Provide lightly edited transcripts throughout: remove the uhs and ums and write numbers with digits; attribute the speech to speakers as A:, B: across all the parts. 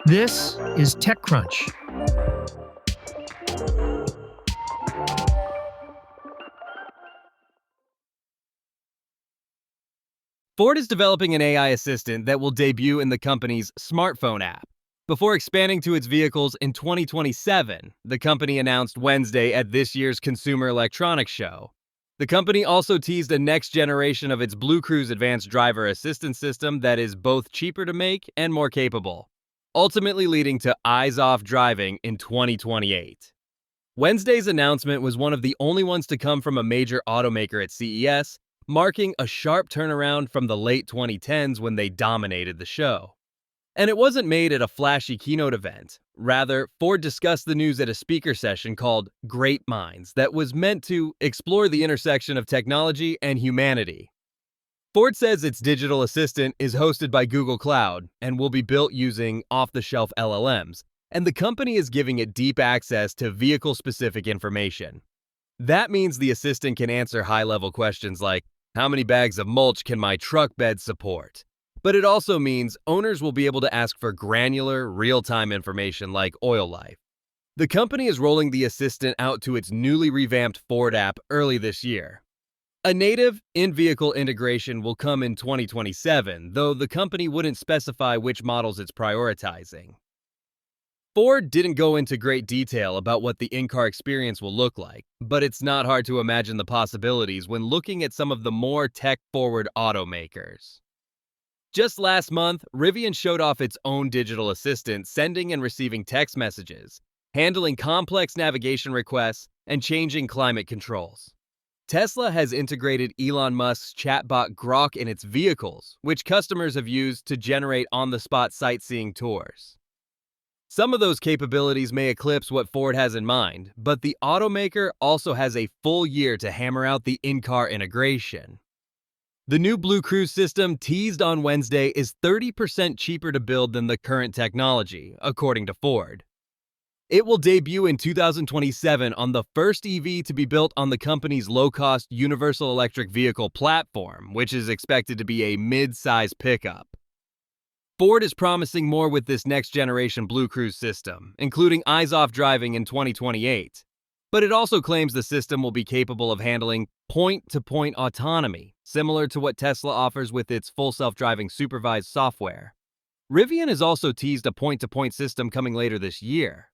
A: This is TechCrunch.
B: Ford is developing an AI assistant that will debut in the company's smartphone app. Before expanding to its vehicles in 2027, the company announced Wednesday at this year's Consumer Electronics Show. The company also teased a next generation of its BlueCruise advanced driver assistance system that is both cheaper to make and more capable, ultimately leading to eyes-off driving in 2028. Wednesday's announcement was one of the only ones to come from a major automaker at CES, marking a sharp turnaround from the late 2010s when they dominated the show. And it wasn't made at a flashy keynote event. Rather, Ford discussed the news at a speaker session called Great Minds that was meant to explore the intersection of technology and humanity. Ford says its digital assistant is hosted by Google Cloud and will be built using off-the-shelf LLMs, and the company is giving it deep access to vehicle-specific information. That means the assistant can answer high-level questions like, how many bags of mulch can my truck bed support? But it also means owners will be able to ask for granular, real-time information like oil life. The company is rolling the assistant out to its newly revamped Ford app early this year. A native in-vehicle integration will come in 2027, though the company wouldn't specify which models it's prioritizing. Ford didn't go into great detail about what the in-car experience will look like, but it's not hard to imagine the possibilities when looking at some of the more tech-forward automakers. Just last month, Rivian showed off its own digital assistant, sending and receiving text messages, handling complex navigation requests, and changing climate controls. Tesla has integrated Elon Musk's chatbot Grok in its vehicles, which customers have used to generate on-the-spot sightseeing tours. Some of those capabilities may eclipse what Ford has in mind, but the automaker also has a full year to hammer out the in-car integration. The new BlueCruise system teased on Wednesday is 30% cheaper to build than the current technology, according to Ford. It will debut in 2027 on the first EV to be built on the company's low-cost universal electric vehicle platform, which is expected to be a mid-size pickup. Ford is promising more with this next-generation BlueCruise system, including eyes-off driving in 2028. But it also claims the system will be capable of handling point-to-point autonomy, similar to what Tesla offers with its full self-driving supervised software. Rivian has also teased a point-to-point system coming later this year.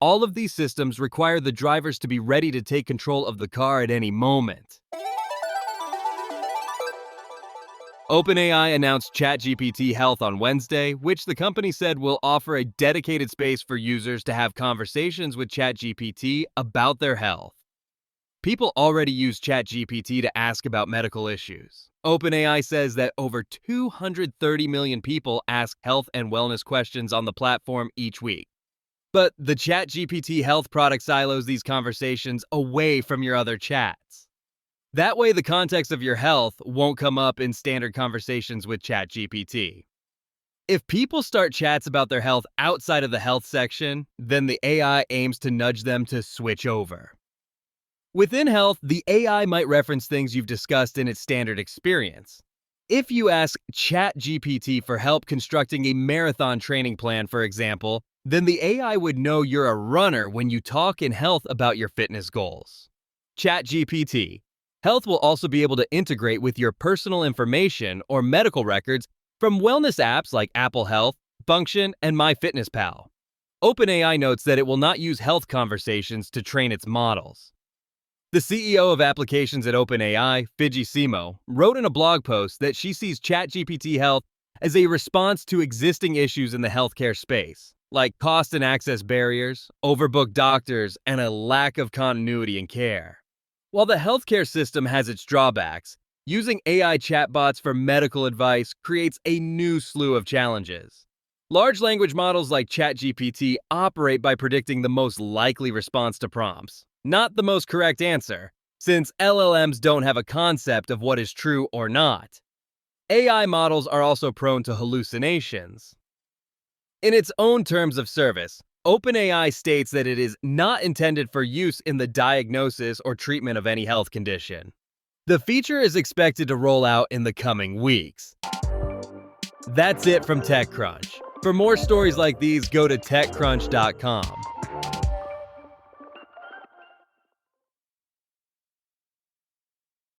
B: All of these systems require the drivers to be ready to take control of the car at any moment. OpenAI announced ChatGPT Health on Wednesday, which the company said will offer a dedicated space for users to have conversations with ChatGPT about their health. People already use ChatGPT to ask about medical issues. OpenAI says that over 230 million people ask health and wellness questions on the platform each week. But the ChatGPT Health product silos these conversations away from your other chats. That way, the context of your health won't come up in standard conversations with ChatGPT. If people start chats about their health outside of the health section, then the AI aims to nudge them to switch over. Within health, the AI might reference things you've discussed in its standard experience. If you ask ChatGPT for help constructing a marathon training plan, for example, then the AI would know you're a runner when you talk in health about your fitness goals. ChatGPT Health will also be able to integrate with your personal information or medical records from wellness apps like Apple Health, Function, and MyFitnessPal. OpenAI notes that it will not use health conversations to train its models. The CEO of applications at OpenAI, Fidji Simo, wrote in a blog post that she sees ChatGPT Health as a response to existing issues in the healthcare space, like cost and access barriers, overbooked doctors, and a lack of continuity in care. While the healthcare system has its drawbacks, using AI chatbots for medical advice creates a new slew of challenges. Large language models like ChatGPT operate by predicting the most likely response to prompts, not the most correct answer, since LLMs don't have a concept of what is true or not. AI models are also prone to hallucinations. In its own terms of service, OpenAI states that it is not intended for use in the diagnosis or treatment of any health condition. The feature is expected to roll out in the coming weeks. That's it from TechCrunch. For more stories like these, go to TechCrunch.com.